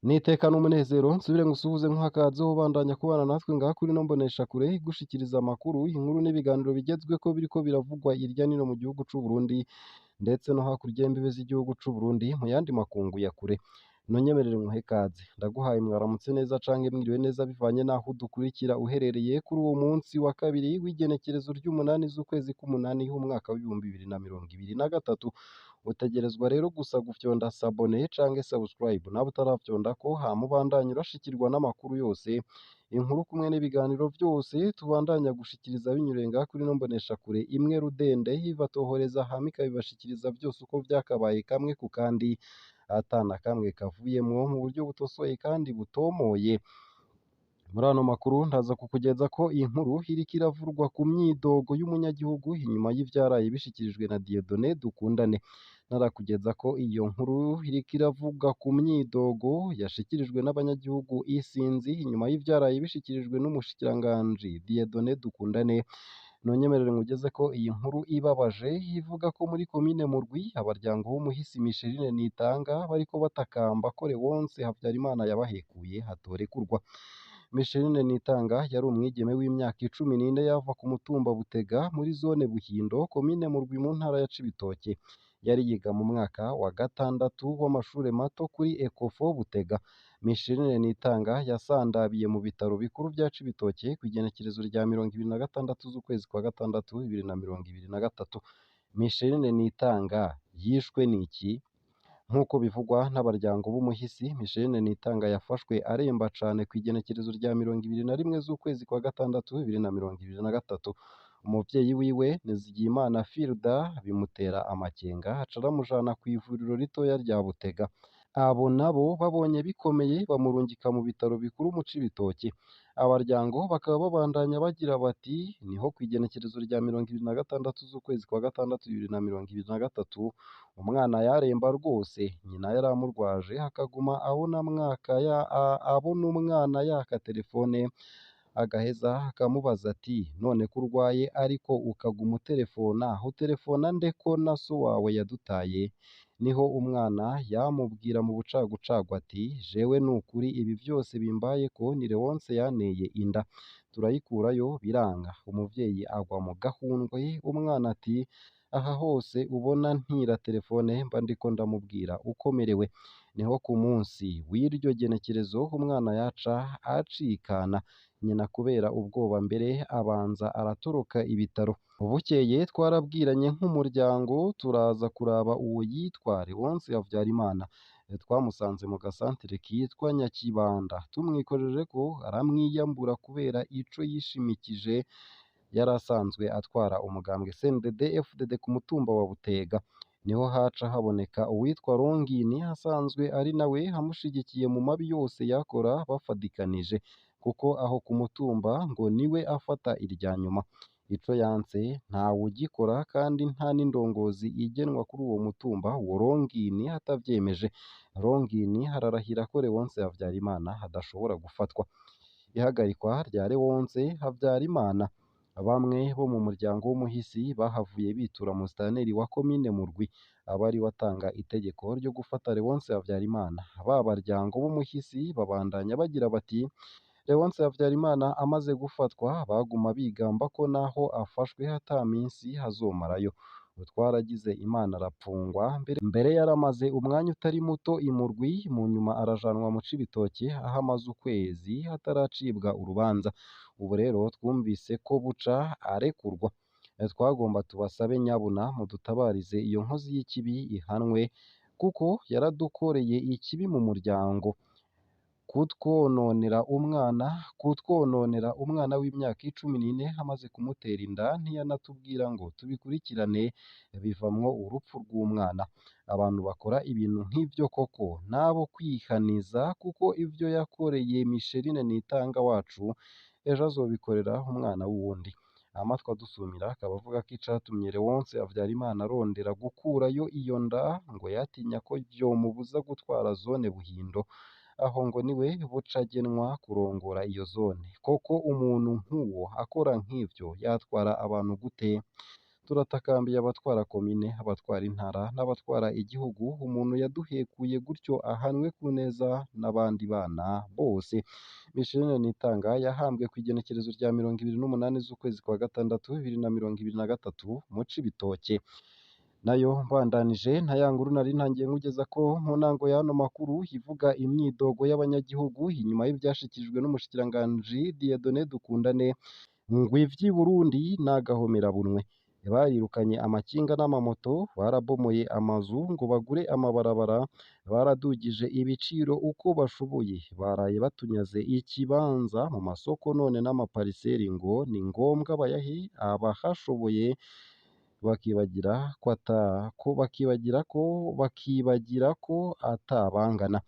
Nitekana umunezero nsubire ngusuhuze nk'akaze ubandanya kubana natwe ngaha kuri ino mboneshakure igushikiriza amakuru, inkuru n'ibiganiro bigezweko biriko biravugwa irya nino mu gihugu c'u Burundi ndetse no hakurya y'imbibe z'igihugu c'u Burundi mu yandi makungu ya kure. Nonyemerere nkuhe ikaze, ndaguhaye mwaramutse neza canke mwiriwe neza bivanye n'aho udukurikira uherereye kuri uwo munsi wa kabiri w'igenekerezo ry'umunani z'ukwezi k'umunani h'umwaka w'ibihumbi bibiri na mirongo ibiri na gatatu. Utegerezwa rero gusa gufyonda sabone canke subscribe nawe utaravyondako hama ubandanye urashikirwa n'amakuru yose, inkuru kumwe n'ibiganiro vyose tubandanya gushikiriza binyuriye ngaha kuri ino mboneshakure imwe rudende yibatohoreza hama ikabibashikiriza vyose uko vyakabaye kamwe ku kandi atana kamwe kavuyemwo mu buryo butosoye kandi butomoye. Muri ano makuru ndaza kukugeza ko iyi nkuru iriko iravurwa ku myidogo y'umunyagihugu inyuma y'ivyaraye bishikirijwe na Dieudonné Dukundane. Narakugeza ko iyo nkuru iriko iravuga ku myidogo yashikirijwe n'abanyagihugu isinzi inyuma y'ivyaraye bishikirijwe n'umushikiranganji Dieudonné Dukundane. Nonyemerere nkugeze ko iyi nkuru ibabaje ivuga ko muri komine Murwi abaryango b'umuhisi Micheline Nitanga bariko batakamba ko Léonce Havyarimana yabahekuye hatorekurwa. Micheline Nitanga yari umwigeme w'imyaka 14 yava ku mutumba Butega muri zone Buhindo komine Murwi mu ntara ya Cibitoke. Yari yiga mu mwaka wa gatandatu w'amashure mato kuri Ecofo Butega. Micheline Nitanga yasandabiye mu bitaro bikuru vya Cibitoke kw'igenekerezo rya 26 z'ukwezi kwa gatandatu 2023. Micheline Nitanga yishwe n'iki? Nk'uko bivugwa n'abaryango b'umuhisi, Micheline Nitanga yafashwe aremba cane kw'igenekerezo rya 21 z'ukwezi kwa gatandatu 2023. Umuvyeyi wiwe Nizigiyimana Filda bimutera amakenga aca aramujana kw'ivuriro ritoya rya Butega. Abo nabo babonye bikomeye bamurungika mu bitaro bikuru mu Cibitoke. Abaryango bakaba babandanya bagira bati niho kw'igenekerezo rya 26 z'ukwezi kwa gatandatu 2023 umwana yaremba rwose, nyina yaramurwaje akaguma abona umwana yaka telefone agaheza akamubaza ati none ko urwaye ariko ukaguma uterefona uterefona nde ko na so wawe yadutaye? Niho umwana yamubwira mu bucagucagu ati jewe nukuri ibi vyose bimbayeko ni Léonce yanteye inda, turayikurayo biranga. Umuvyeyi agwa mu gahundwe, umwana ati aha hose ubona ntira telefone mba ndiko ndamubwira uko merewe. Niho ku munsi w'iryo genekerezo umwana yaca acikana, nyina kubera ubwoba mbere abanza aratoroka ibitaro. Bukeye twarabwiranye nk'umuryango turaza kuraba uwo yitwa Léonce Havyarimana. Twamusanze mu gasantere kitwa Nyakibanda, tumwikojeje ko aramwiyambura kubera ico yishimikije yari asanzwe atwara umugambwe CNDD FDD ku mutumba wa Butega. Niho haca haboneka uwitwa Rongini asanzwe ari nawe amushigikiye mu mabi yose yakora bafadikanije, kuko aho ku mutumba ngo niwe afata irya nyuma. Ico yanse ntawugikora kandi nta n'indongozi igenwa kuri uwo mutumba uwo Rongini atavyemeje. Rongini hararahira ko Léonce Havyarimana hadashobora gufatwa. Ihagarikwa rya Léonce Havyarimana, bamwe bo mu muryango w'umuhisi bahavuye bitura musitanteri wa komine Murwi aba ari watanga itegeko ryo gufata Léonce Havyarimana. Ba baryango b'umuhisi babandanya bagira bati Léonce Havyarimana amaze gufatwa baguma bigamba ko naho afashwe ata minsi hazomarayo. Twaragize Imana arapfungwa, mbere yaramaze umwanya utari muto i Murwi, mu nyuma arajanwa mu Cibitoke aho amaze ukwezi hataracibwa urubanza. Ubu rero twumvise ko buca arekurwa. Twagomba tubasabe nyabuna mudutabarize iyo nkozi y'ikibi ihanwe, kuko yaradukoreye ikibi mu muryango, kutwononera umwana w'imyaka 14 amaze kumutera inda ntiyanatubwira ngo tubikurikirane, bivamwo urupfu rw'umwana. Abantu bakora ibintu nk'ivyo koko nabo kwihaniza, kuko ivyo yakoreye Micheline Nitanga wacu ejo azobikorera umwana w'uwundi. Amatwi adusumira akaba avuga ko icatumye Léonce Havyarimana arondera gukurayo iyo nda ngo yatinya ko vyomubuza gutwara zone Buhindo, aho ngo niwe buca agenwa kurongora iyo zone. Koko umuntu nk'uwo akora nk'ivyo yatwara abantu gute? turatakambiye abatwara komine, abatwara intara n'abatwara igihugu, umuntu yaduhekuye gutyo ahanwe ku neza n'abandi bana bose. Micheline Nitanga yahambwe kw'igenekerezo rya 28 z'ukwezi kwa gatandatu 2023 mu Cibitoke. Nayo mbandanije nta ya nkuru nari ntangiye nkugeza ko mu ntango y'ano makuru ivuga imyidogo y'abanyagihugu inyuma y'ivyashikirijwe n'umushikiranganji Dieudonné Dukundane ngo ivy'i Burundi n'agahomerabunwe. Barirukanye amakinga n'amamoto, barabomoye amazu ngo bagure amabarabara, baradugije ibiciro uko bashoboye, baraye batunyaze ikibanza mu masoko none n'amapariseri ngo ni ngombwa bayahe abahashoboye, bakibagira ko atabangana.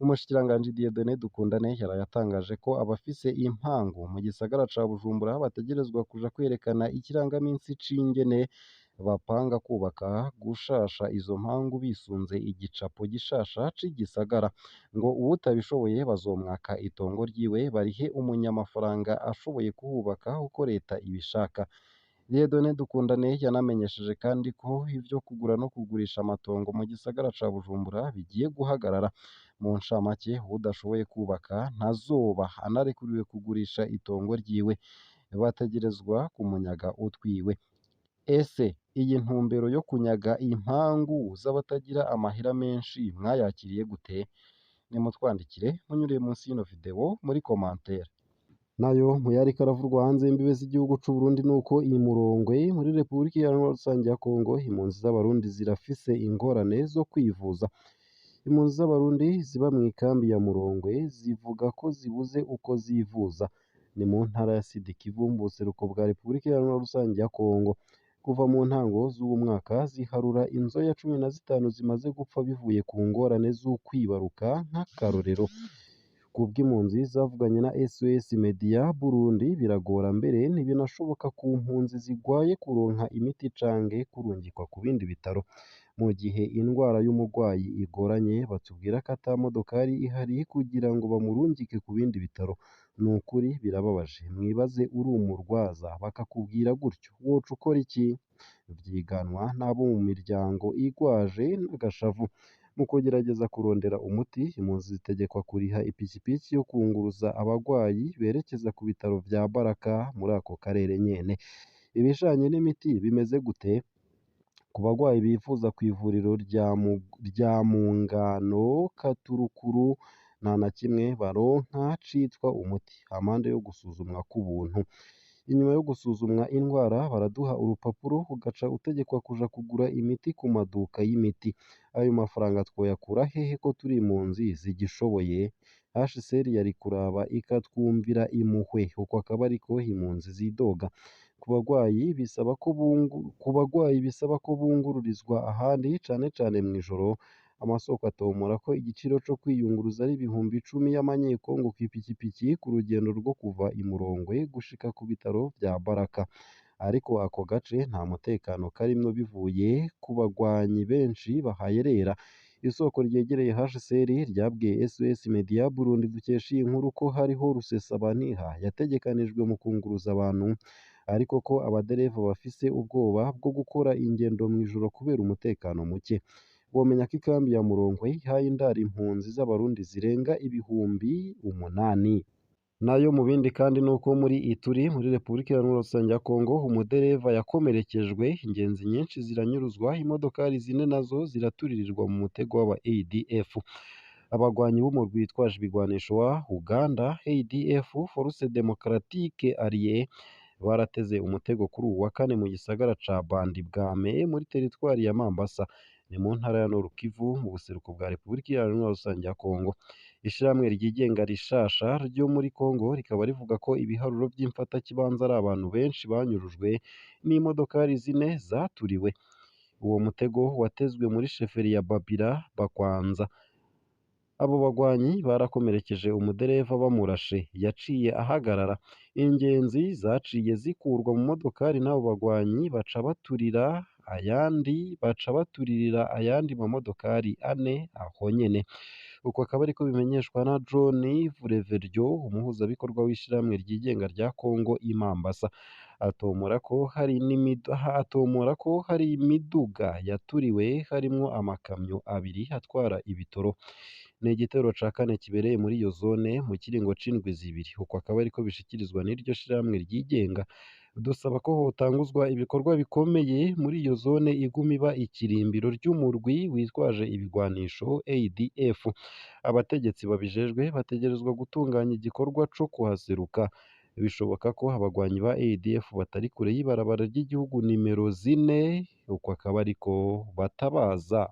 Umushikiranganji Dieudonné Dukundane yaraye atangaje ko abafise impangu mu gisagara ca Bujumbura bategerezwa kuja kwerekana ikirangaminsi c'ingene bapanga kubaka gushasha izo mpangu bisunze igicapo gishasha c'igisagara, ngo uwutabishoboye bazomwaka itongo ryiwe barihe umunyamafaranga ashoboye kuhubaka uko leta ibishaka. Dieudonné Dukundane yanamenyesheje kandi ko ivyo kugura no kugurisha amatongo mu gisagara ca Bujumbura bigiye guhagarara. Mu ncamake, udashoboye kubaka ntazoba anarekuriwe kugurisha itongo ryiwe, bategerezwa kumunyaga utwiwe. Ese iyi ntumbero yo kunyaga impangu z'abatagira amahera menshi mwayakiriye gute? Nimutwandikire munyuriye munsi y'ino video muri commentaire. Nayo muyariko aravurwa hanze y'imbibe z'igihugu c'u Burundi nuko iyi Murongwe muri Repubulika Iharanira Rusangi ya Kongo, impunzi z'abarundi zirafise ingorane zo kwivuza. Impunzi z'abarundi ziba mw'ikambi ya Murongwe zivuga ko zibuze uko zivuza. Ni mu ntara ya Sud Kivu mu buseruko bwa Repubulika Iharanira Rusangi ya Kongo. Kuva mu ntango z'uwo mwaka ziharura inzoya 15 zimaze gupfa bivuye ku ngorane z'ukwibaruka nk'akarorero. Kubw'impunzi zavuganye na SOS Media Burundi, biragora mbere ntibinashoboka ku mpunzi zigwaye kuronka imiti canke kurungikwa ku bindi bitaro. Mu gihe indwara y'umurwayi igoranye batubwira ko ata modokari ihari kugira ngo bamurungike ku bindi bitaro. Ni ukuri birababaje, mwibaze uri umurwaza bakakubwira gutyo, woca ukora iki? Vyiganwa n'abo mu miryango igwaje n'agashavu. Mu kugerageza kurondera umuti, impunzi zitegekwa kuriha ipikipiki yo kunguruza abagwayi berekeza ku bitaro vya Baraka muri ako karere nyene. Ibijanye n'imiti bimeze gute? Ku bagwayi bifuza kw'ivuriro rya Mungano, Katurukuru, nta na kimwe baronka citwa umuti, hampande yo gusuzumwa k'ubuntu. Inyuma yo gusuzumwa indwara baraduha urupapuro ugaca utegekwa kuja kugura imiti ku maduka y'imiti. Ayo mafaranga twoyakura hehe ko turi impunzi zigishoboye? HCR yari kuraba ikatwumvira impuhwe, uko akaba ariko impunzi zidoga. Ku bagwayi bisaba ko bungururizwa ahandi cane cane mw'ijoro. Amasoko atomora ko igiciro co kwiyunguruza ari 10,000 y'amanyekongo kw'ipikipiki ku rugendo rwo kuva i Murongwe gushika ku bitaro vya Baraka. Ariko ako gace nta mutekano karimwo bivuye ku bagwanyi benshi bahayerera. Isoko ryegereye HCR ryabwiye SOS Media Burundi dukesha iyi nkuru ko hariho rusesabaniha yategekanijwe mu kunguruza abantu, ariko ko abadereva bafise ubwoba bwo gukora ingendo mw'ijoro kubera umutekano muke. Womenya ko ikambi ya Murongwe ihaye indaro impunzi z'abarundi zirenga 8,000. Nayo mu bindi kandi nuko muri Ituri muri Repubulika Iharanira Rusangi ya Kongo, umudereva yakomerekejwe, ingenzi nyinshi ziranyuruzwa, imodokari 4 nazo ziraturirirwa mu mutego w'aba ADF. Abagwanyi b'umurwi witwaje ibigwanisho wa Uganda ADF, Force Democratique Alliée, barateze umutego kuri uwu wa kane mu gisagara ca Bandibwame muri teritwari ya Mambasa. Ni mu ntara ya Nord Kivu mu buseruko bwa Repubulika Iharanira Rusangi ya Kongo. Ishirahamwe ryigenga rishasha ryo muri Kongo rikaba rivuga ko ibiharuro vy'imfatakibanza ari abantu benshi banyurujwe n'imodokari 4 zaturiwe. Uwo mutego watezwe muri sheferi ya Babila Bakwanza. Abo bagwanyi barakomerekeje umudereva bamurashe, yaciye ahagarara. Ingenzi zaciye zikurwa mu modokari n'abo bagwanyi baca baturirira ayandi mamodokari 4 aho nyene. Uko akaba ariko bimenyeshwa na John Vureveryo, umuhuzabikorwa w'ishirahamwe ryigenga rya Kongo i Mambasa. atomora ko hari imiduga yaturiwe harimwo amakamyo abiri atwara ibitoro. Ni igitero ca kane kibereye muri iyo zone mu kiringo c'indwi zibiri. Uko akaba ariko bishikirizwa n'iryo shirahamwe ryigenga. Dusaba ko hotanguzwa ibikorwa bikomeye muri iyo zone iguma iba ikirimbiro ry'umurwi witwaje ibigwanisho ADF. Abategetsi babijejwe bategerezwa gutunganya igikorwa co kuhaseruka. Bishoboka ko abagwanyi ba ADF batari kure y'ibarabara ry'igihugu nimero 4, uko akaba ariko batabaza.